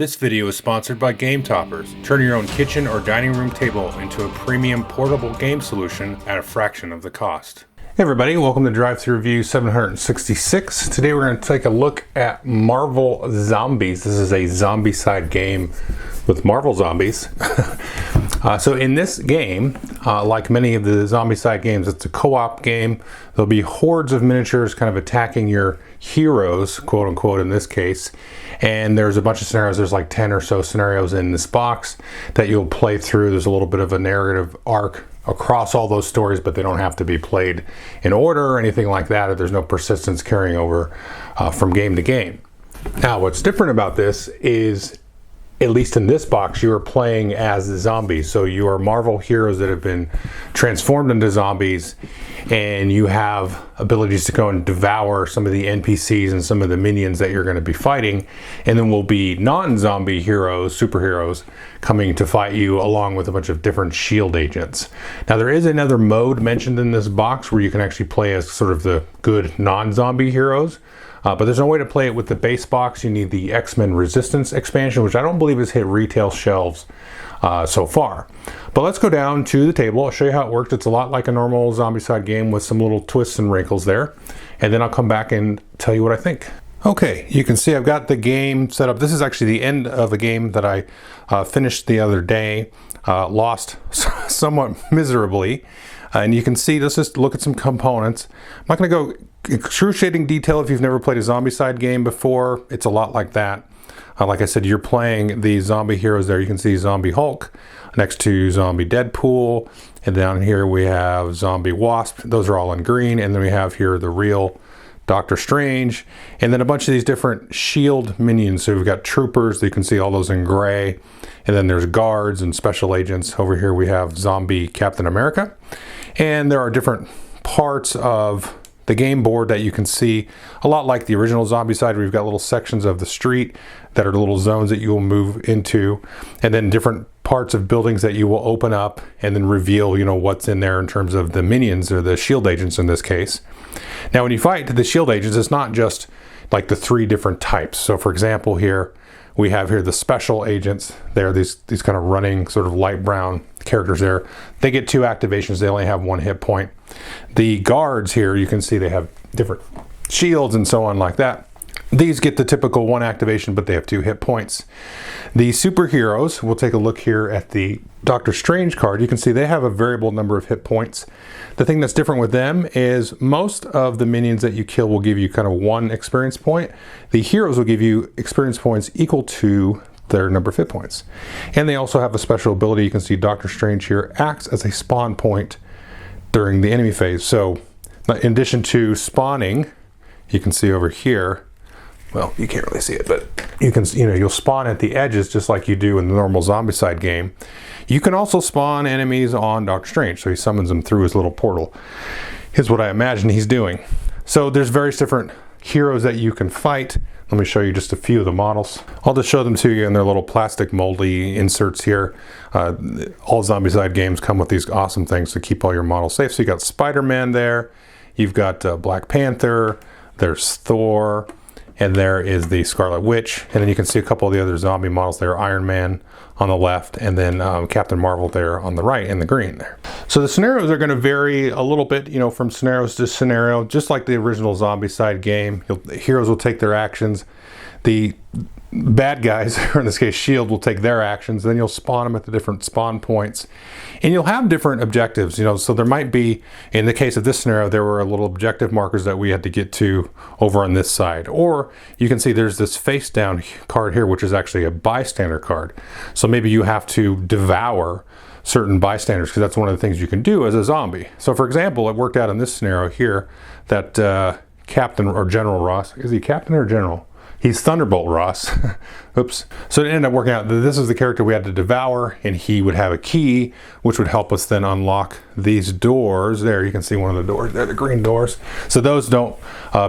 This video is sponsored by Game Toppers. Turn your own kitchen or dining room table into a premium portable game solution at a fraction of the cost. Hey everybody, welcome to Drive-Thru Review 766. Today we're going to take a look at Marvel Zombies. This is a zombie-side game with Marvel zombies. So in this game, like many of the zombie-side games, it's a co-op game. There'll be hordes of miniatures kind of attacking your heroes, quote-unquote in this case. And there's a bunch of scenarios. There's like 10 or so scenarios in this box that you'll play through. There's a little bit of a narrative arc across all those stories, but they don't have to be played in order or anything like that. There's no persistence carrying over from game to game. Now, what's different about this is, at least in this box, you are playing as the zombies. So you are Marvel heroes that have been transformed into zombies, and you have abilities to go and devour some of the NPCs and some of the minions that you're going to be fighting. And then will be non-zombie heroes, superheroes, coming to fight you along with a bunch of different shield agents. Now there is another mode mentioned in this box where you can actually play as sort of the good non-zombie heroes. But there's no way to play it with the base box. You need the X-Men Resistance expansion, which I don't believe has hit retail shelves so far. But let's go down to the table. I'll show you how it works. It's a lot like a normal zombie-side game with some little twists and wrinkles there. And then I'll come back and tell you what I think. Okay, you can see I've got the game set up. This is actually the end of a game that I finished the other day. Lost somewhat miserably. And you can see, let's just look at some components. I'm not going to go excruciating detail if you've never played a zombie-side game before. It's a lot like that. Like I said, you're playing the zombie heroes there. You can see Zombie Hulk next to Zombie Deadpool. And down here we have Zombie Wasp. Those are all in green. And then we have here the real Doctor Strange. And then a bunch of these different shield minions. So we've got troopers. You can see all those in gray. And then there's guards and special agents. Over here we have Zombie Captain America. And there are different parts of the game board that you can see, a lot like the original zombie side, where you've got little sections of the street that are little zones that you will move into, and then different parts of buildings that you will open up and then reveal, you know, what's in there in terms of the minions or the shield agents in this case. Now, when you fight the shield agents, it's not just like the three different types. So for example, here we have here the special agents. They're these kind of running sort of light brown characters there. They get 2 activations. They only have 1 hit point. The guards here, you can see they have different shields and so on like that. These get the typical 1 activation, but they have 2 hit points. The superheroes, we'll take a look here at the Doctor Strange card. You can see they have a variable number of hit points. The thing that's different with them is most of the minions that you kill will give you kind of 1 experience point. The heroes will give you experience points equal to their number of hit points. And they also have a special ability. You can see Doctor Strange here acts as a spawn point during the enemy phase. So in addition to spawning, you can see over here, well, you can't really see it, but you can, you'll spawn at the edges just like you do in the normal zombie side game. You can also spawn enemies on Doctor Strange. So he summons them through his little portal. Here's what I imagine he's doing. So there's various different heroes that you can fight. Let me show you just a few of the models. I'll just show them to you in their little plastic moldy inserts here. All zombie-side games come with these awesome things to keep all your models safe. So you got Spider-Man there, you've got Black Panther, there's Thor, and there is the Scarlet Witch. And then you can see a couple of the other zombie models there, Iron Man on the left, and then Captain Marvel there on the right in the green there. So the scenarios are going to vary a little bit, from scenarios to scenario, just like the original zombie side game. The heroes will take their actions. The bad guys, or in this case S.H.I.E.L.D., will take their actions. Then you'll spawn them at the different spawn points. And you'll have different objectives, so there might be, in the case of this scenario, there were little objective markers that we had to get to over on this side. Or you can see there's this face down card here, which is actually a bystander card. So maybe you have to devour certain bystanders, because that's one of the things you can do as a zombie. So for example, it worked out in this scenario here that Captain or General Ross, is he Captain or General? He's Thunderbolt Ross. Oops. So it ended up working out that this is the character we had to devour, and he would have a key, which would help us then unlock these doors. There, you can see one of the doors there, the green doors. So those don't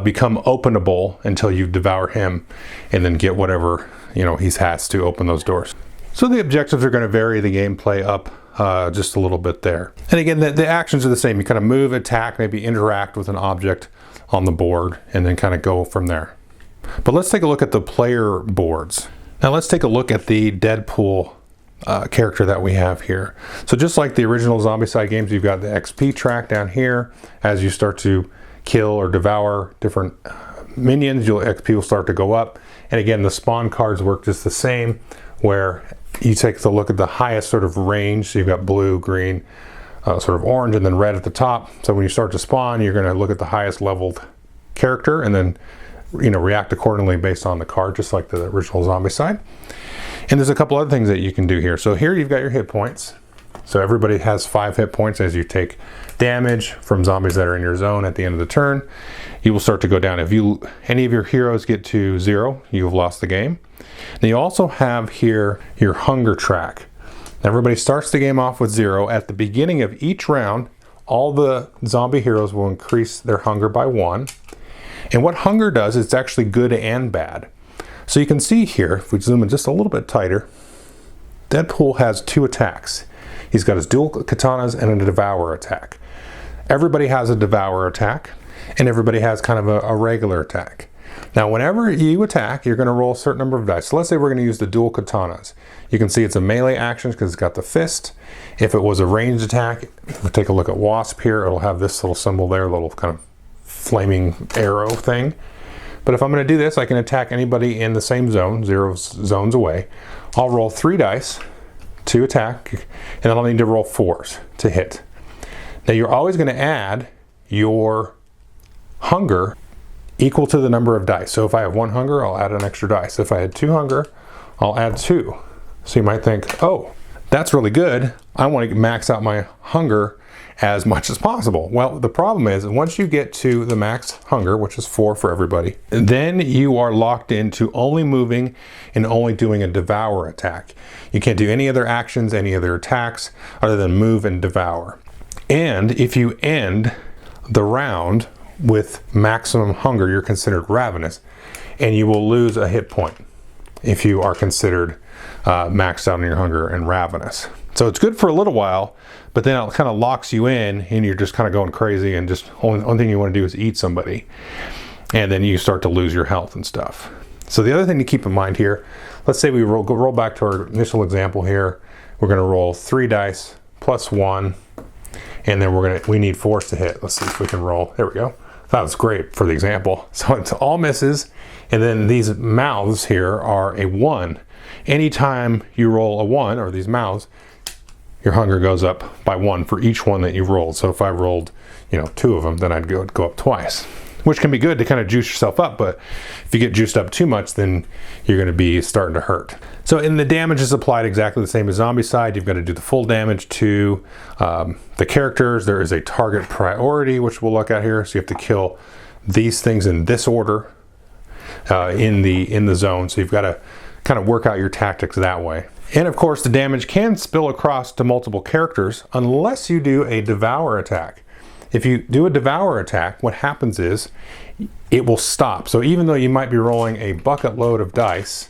become openable until you devour him and then get whatever, he has to open those doors. So the objectives are going to vary the gameplay up just a little bit there. And again, the actions are the same. You kind of move, attack, maybe interact with an object on the board, and then kind of go from there. But let's take a look at the player boards. Now let's take a look at the Deadpool character that we have here. So just like the original Zombicide games, you've got the XP track down here. As you start to kill or devour different minions, your XP will start to go up. And again, the spawn cards work just the same, where you take a look at the highest sort of range. So you've got blue, green, sort of orange, and then red at the top. So when you start to spawn, you're going to look at the highest leveled character and then react accordingly based on the card, just like the original Zombicide. And there's a couple other things that you can do here. So here you've got your hit points. So everybody has 5 hit points. As you take damage from zombies that are in your zone at the end of the turn, you will start to go down. If any of your heroes get to 0, you've lost the game. Then you also have here your hunger track. Everybody starts the game off with 0. At the beginning of each round, all the zombie heroes will increase their hunger by 1. And what hunger does, it's actually good and bad. So you can see here, if we zoom in just a little bit tighter, Deadpool has 2 attacks. He's got his dual katanas and a devour attack. Everybody has a devour attack, and everybody has kind of a regular attack. Now, whenever you attack, you're going to roll a certain number of dice. So let's say we're going to use the dual katanas. You can see it's a melee action because it's got the fist. If it was a ranged attack, if we take a look at Wasp here, it'll have this little symbol there, a little kind of flaming arrow thing. But if I'm going to do this, I can attack anybody in the same zone, 0 zones away. I'll roll 3 dice to attack, and then I'll need to roll 4s to hit. Now you're always going to add your hunger equal to the number of dice. So if I have 1 hunger, I'll add an extra dice. If I had 2 hunger, I'll add 2. So you might think, oh, that's really good. I want to max out my hunger as much as possible. Well, the problem is once you get to the max hunger, which is 4 for everybody, then you are locked into only moving and only doing a devour attack. You can't do any other actions, any other attacks other than move and devour. And if you end the round with maximum hunger, you're considered ravenous, and you will lose a hit point if you are considered maxed out on your hunger and ravenous. So it's good for a little while, but then it kind of locks you in and you're just kind of going crazy, and just only thing you want to do is eat somebody. And then you start to lose your health and stuff. So the other thing to keep in mind here, let's say we roll back to our initial example here. We're going to roll 3 dice plus 1, and then we need 4s to hit. Let's see if we can roll. There we go. That was great for the example. So it's all misses, and then these mouths here are a 1. Anytime you roll a 1, or these mouths, your hunger goes up by 1 for each one that you rolled. So if I rolled, 2 of them, then I'd go up twice, which can be good to kind of juice yourself up. But if you get juiced up too much, then you're going to be starting to hurt. So in the damage is applied exactly the same as Zombicide. You've got to do the full damage to the characters. There is a target priority, which we'll look at here. So you have to kill these things in this order in the zone. So you've got to kind of work out your tactics that way. And of course, the damage can spill across to multiple characters unless you do a devour attack. If you do a devour attack, what happens is it will stop. So even though you might be rolling a bucket load of dice,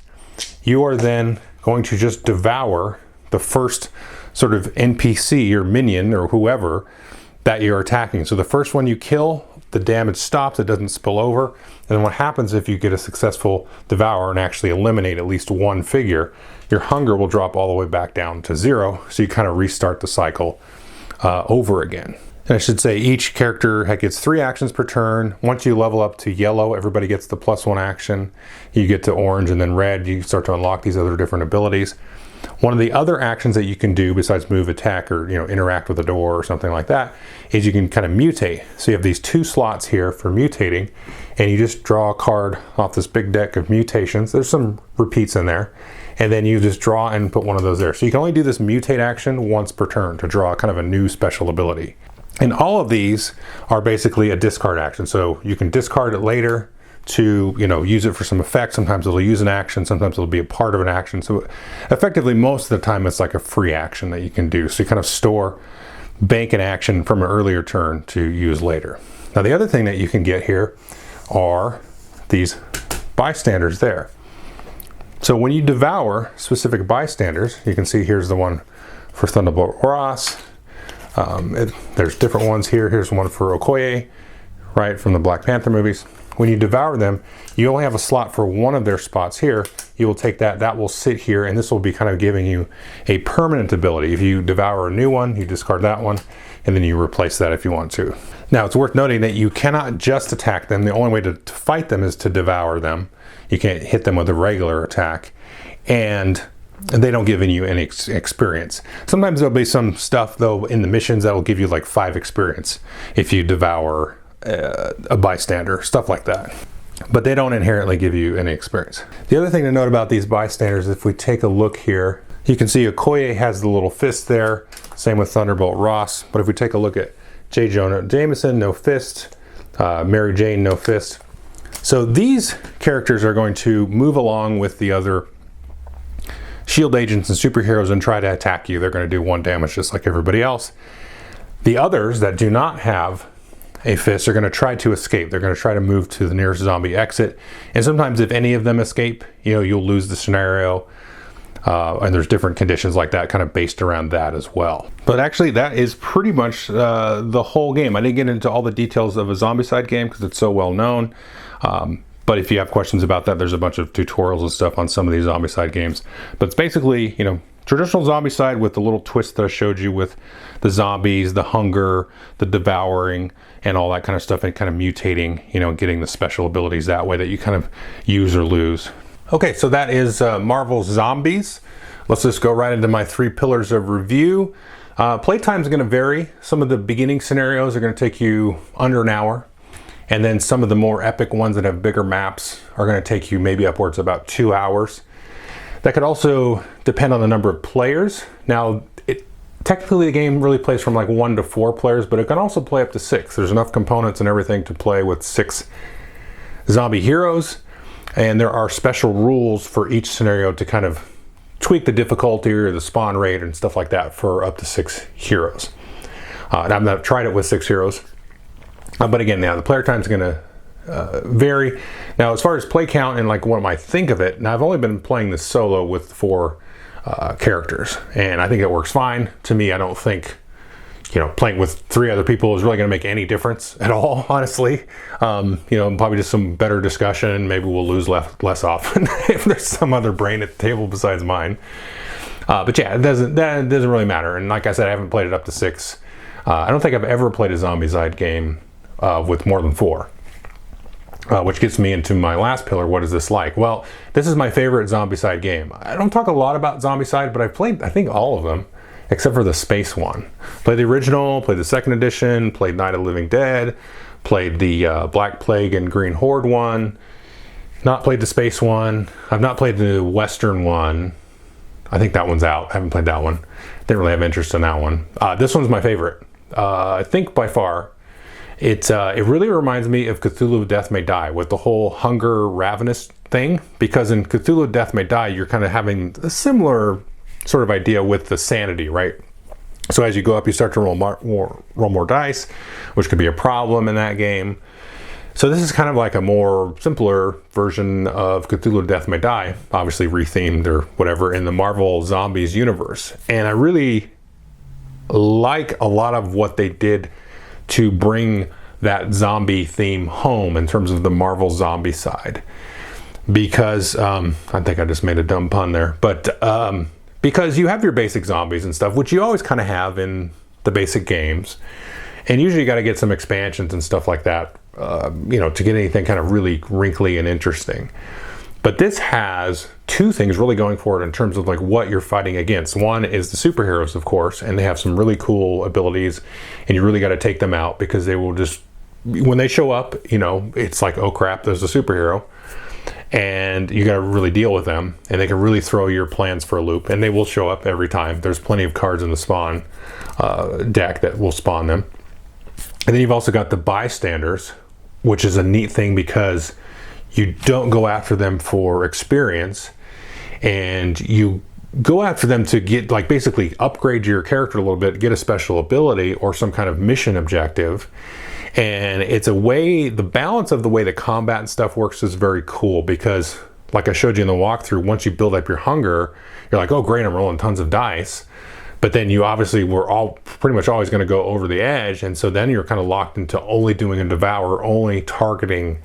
you are then going to just devour the first sort of NPC or minion or whoever that you're attacking. So the first one you kill, the damage stops, it doesn't spill over. And then what happens if you get a successful devour and actually eliminate at least one figure, your hunger will drop all the way back down to 0. So you kind of restart the cycle over again. And I should say each character gets 3 actions per turn. Once you level up to yellow, everybody gets the +1 action. You get to orange, and then red, you start to unlock these other different abilities. One of the other actions that you can do besides move, attack, or interact with a door or something like that is you can kind of mutate. So you have these 2 slots here for mutating, and you just draw a card off this big deck of mutations. There's some repeats in there, and then you just draw and put one of those there. So you can only do this mutate action once per turn to draw kind of a new special ability. And all of these are basically a discard action. So you can discard it later to use it for some effect. Sometimes it'll use an action, sometimes it'll be a part of an action. So effectively most of the time it's like a free action that you can do. So you kind of store, bank an action from an earlier turn to use later. Now the other thing that you can get here are these bystanders there. So when you devour specific bystanders, you can see here's the one for Thunderbolt Ross. There's different ones here. Here's one for Okoye, right, from the Black Panther movies. When you devour them, you only have a slot for one of their spots here. You will take that, that will sit here, and this will be kind of giving you a permanent ability. If you devour a new one, you discard that one, and then you replace that if you want to. Now, it's worth noting that you cannot just attack them. The only way to fight them is to devour them. You can't hit them with a regular attack, and they don't give you any experience. Sometimes there'll be some stuff, though, in the missions that will give you like 5 experience if you devour a bystander, stuff like that. But they don't inherently give you any experience. The other thing to note about these bystanders, if we take a look here, you can see Okoye has the little fist there, same with Thunderbolt Ross. But if we take a look at J. Jonah Jameson, no fist, Mary Jane, no fist. So these characters are going to move along with the other shield agents and superheroes and try to attack you. They're going to do 1 damage just like everybody else. The others that do not have a fist are going to try to escape. They're going to try to move to the nearest zombie exit. And sometimes if any of them escape, you'll lose the scenario. And there's different conditions like that kind of based around that as well. But actually that is pretty much the whole game. I didn't get into all the details of a Zombicide game because it's so well known. But if you have questions about that, there's a bunch of tutorials and stuff on some of these Zombicide games. But it's basically, traditional Zombicide with the little twist that I showed you with the zombies, the hunger, the devouring, and all that kind of stuff, and kind of mutating, getting the special abilities that way that you kind of use or lose. Okay, so that is Marvel's Zombies. Let's just go right into my 3 pillars of review. Playtime is going to vary. Some of the beginning scenarios are going to take you under an hour. And then some of the more epic ones that have bigger maps are going to take you maybe upwards of about 2 hours. That could also depend on the number of players. Now, technically the game really plays from like 1 to 4 players, but it can also play up to 6. There's enough components and everything to play with 6 zombie heroes. And there are special rules for each scenario to kind of tweak the difficulty or the spawn rate and stuff like that for up to 6 heroes. And I've not tried it with 6 heroes. But again, now the player time is going to vary. Now, as far as play count and like what I might think of it, now I've only been playing this solo with 4 characters, and I think it works fine. To me, I don't think playing with 3 other people is really going to make any difference at all, honestly. Probably just some better discussion. Maybe we'll lose less often if there's some other brain at the table besides mine. But yeah, that doesn't really matter. And like I said, I haven't played it up to 6. I don't think I've ever played a Zombicide game with more than 4. Which gets me into my last pillar. What is this like? Well, this is my favorite Zombicide game. I don't talk a lot about Zombicide, but I've played, I think, all of them, except for the space one. Played the original, played the 2nd edition, played Night of the Living Dead, played the Black Plague and Green Horde one, not played the space one. I've not played the Western one. I think that one's out. I haven't played that one. Didn't really have interest in that one. This one's my favorite. I think by far. It really reminds me of Cthulhu Death May Die with the whole hunger ravenous thing, because in Cthulhu Death May Die you're kind of having a similar sort of idea with the sanity, right? So as you go up, you start to roll more dice, which could be a problem in that game. So this is kind of like a more simpler version of Cthulhu Death May Die, obviously rethemed or whatever in the Marvel Zombies universe. And I really like a lot of what they did to bring that zombie theme home in terms of the Marvel zombie side. Because, I think I just made a dumb pun there, but because you have your basic zombies and stuff, which you always kind of have in the basic games. And usually you got to get some expansions and stuff like that, to get anything kind of really wrinkly and interesting. But this has 2 things really going for it in terms of like what you're fighting against. One is the superheroes, of course, and they have some really cool abilities, and you really got to take them out because they will just, when they show up, it's like, oh crap, there's a superhero, and you got to really deal with them, and they can really throw your plans for a loop, and they will show up every time. There's plenty of cards in the spawn deck that will spawn them. And then you've also got the bystanders, which is a neat thing because you don't go after them for experience, and you go after them to get, like, basically upgrade your character a little bit, get a special ability or some kind of mission objective. And it's a way, the balance of the way the combat and stuff works is very cool because, like I showed you in the walkthrough, once you build up your hunger, you're like, oh great, I'm rolling tons of dice. But then you obviously were all pretty much always going to go over the edge, and so then you're kind of locked into only doing a devour, only targeting,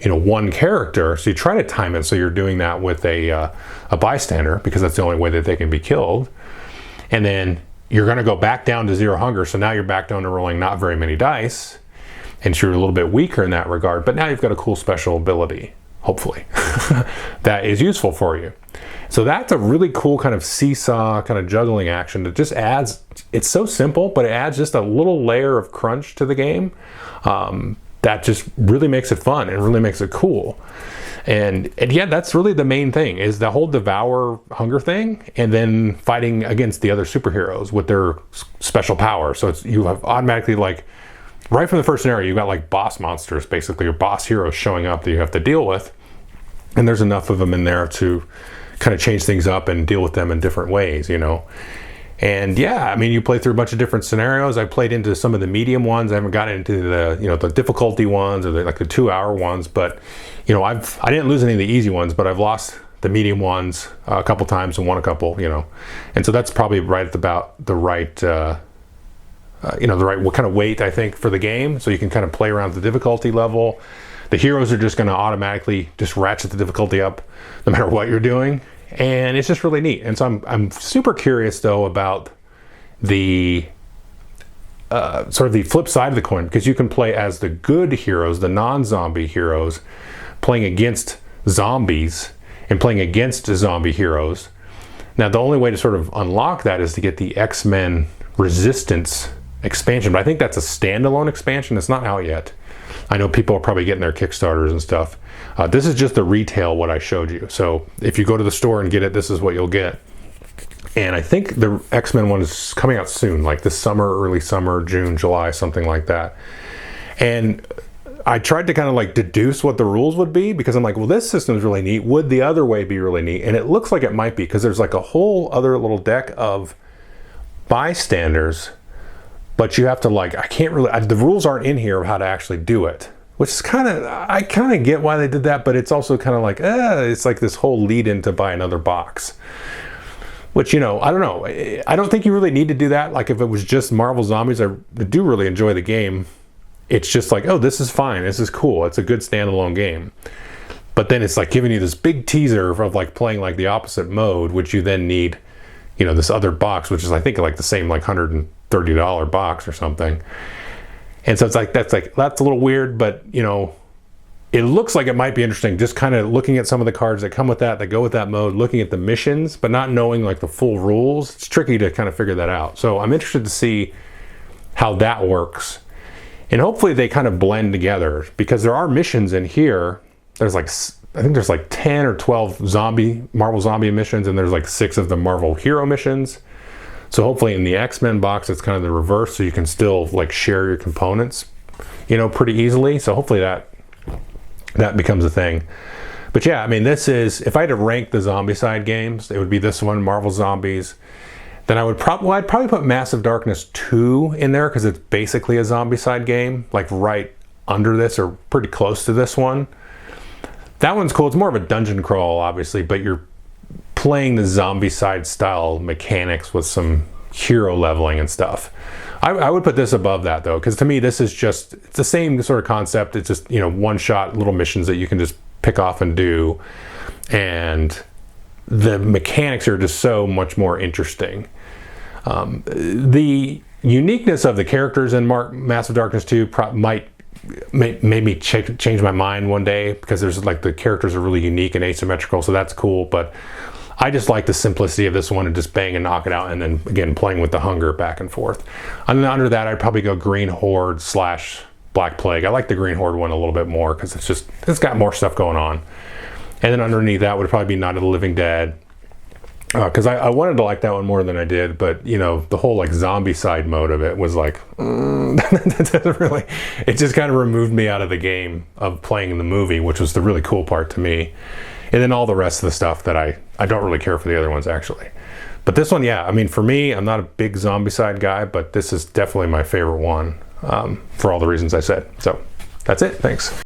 one character. So you try to time it so you're doing that with a bystander, because that's the only way that they can be killed. And then you're going to go back down to 0 hunger, so now you're back down to rolling not very many dice, and so you're a little bit weaker in that regard. But now you've got a cool special ability, hopefully, that is useful for you. So that's a really cool kind of seesaw, kind of juggling action that just adds, it's so simple, but it adds just a little layer of crunch to the game that just really makes it fun and really makes it cool. And yeah, that's really the main thing, is the whole devour hunger thing, and then fighting against the other superheroes with their special power. So you have automatically, like, right from the first scenario, you've got like boss monsters, basically, or boss heroes showing up that you have to deal with. And there's enough of them in there to kind of change things up and deal with them in different ways, And yeah, I mean, you play through a bunch of different scenarios. I played into some of the medium ones. I haven't gotten into the, the difficulty ones or the 2-hour ones, but I didn't lose any of the easy ones, but I've lost the medium ones a couple times and won a couple, And so that's probably right at about the right, the right what kind of weight, I think, for the game. So you can kind of play around the difficulty level. The heroes are just going to automatically just ratchet the difficulty up no matter what you're doing. And it's just really neat. And so I'm super curious, though, about the sort of the flip side of the coin, because you can play as the good heroes, the non-zombie heroes, playing against zombies and playing against zombie heroes. Now, the only way to sort of unlock that is to get the X-Men Resistance expansion, but I think that's a standalone expansion. It's not out yet. I know people are probably getting their Kickstarters and stuff. This is just the retail, what I showed you. So if you go to the store and get it, this is what you'll get. And I think the X-Men one is coming out soon, like this summer, early summer, June, July, something like that. And I tried to kind of like deduce what the rules would be, because I'm like, well, this system is really neat. Would the other way be really neat? And it looks like it might be, because there's like a whole other little deck of bystanders, but you have to, like, I can't really, the rules aren't in here of how to actually do it, which is I kind of get why they did that, but it's also kind of like, it's like this whole lead in to buy another box, which, I don't know. I don't think you really need to do that. Like, if it was just Marvel Zombies, I do really enjoy the game. It's just like, oh, this is fine. This is cool. It's a good standalone game. But then it's like giving you this big teaser of like playing like the opposite mode, which you then need, this other box, which is, I think, like the same like $130 box or something. And so it's like, that's a little weird, but it looks like it might be interesting, just kind of looking at some of the cards that come with that go with that mode, looking at the missions, but not knowing like the full rules. It's tricky to kind of figure that out. So I'm interested to see how that works. And hopefully they kind of blend together, because there are missions in here. There's like, I think there's like 10 or 12 Marvel Zombie missions, and there's like 6 of the Marvel Hero missions. So hopefully in the X-Men box, it's kind of the reverse, so you can still like share your components, pretty easily. So hopefully that becomes a thing. But yeah, I mean, this is, if I had to rank the Zombicide games, it would be this one, Marvel Zombies. Then I'd probably put Massive Darkness 2 in there, because it's basically a Zombicide game, like right under this or pretty close to this one. That one's cool. It's more of a dungeon crawl, obviously, but you're playing the Zombicide style mechanics with some hero leveling and stuff. I would put this above that, though, because to me, this is just, it's the same sort of concept. It's just, one-shot little missions that you can just pick off and do. And the mechanics are just so much more interesting. The uniqueness of the characters in Massive Darkness 2 made me change my mind one day, because there's like, the characters are really unique and asymmetrical, so that's cool. But I just like the simplicity of this one, and just bang and knock it out, and then again playing with the hunger back and forth. And then under that, I'd probably go Green Horde / Black Plague. I like the Green Horde one a little bit more, because it's got more stuff going on. And then underneath that would probably be Night of the Living Dead, because I wanted to like that one more than I did, but the whole like zombie side mode of it was like, that doesn't really, it just kind of removed me out of the game of playing the movie, which was the really cool part to me. And then all the rest of the stuff that I don't really care for the other ones, actually. But this one, yeah, I mean, for me, I'm not a big Zombicide guy, but this is definitely my favorite one, for all the reasons I said. So that's it. Thanks.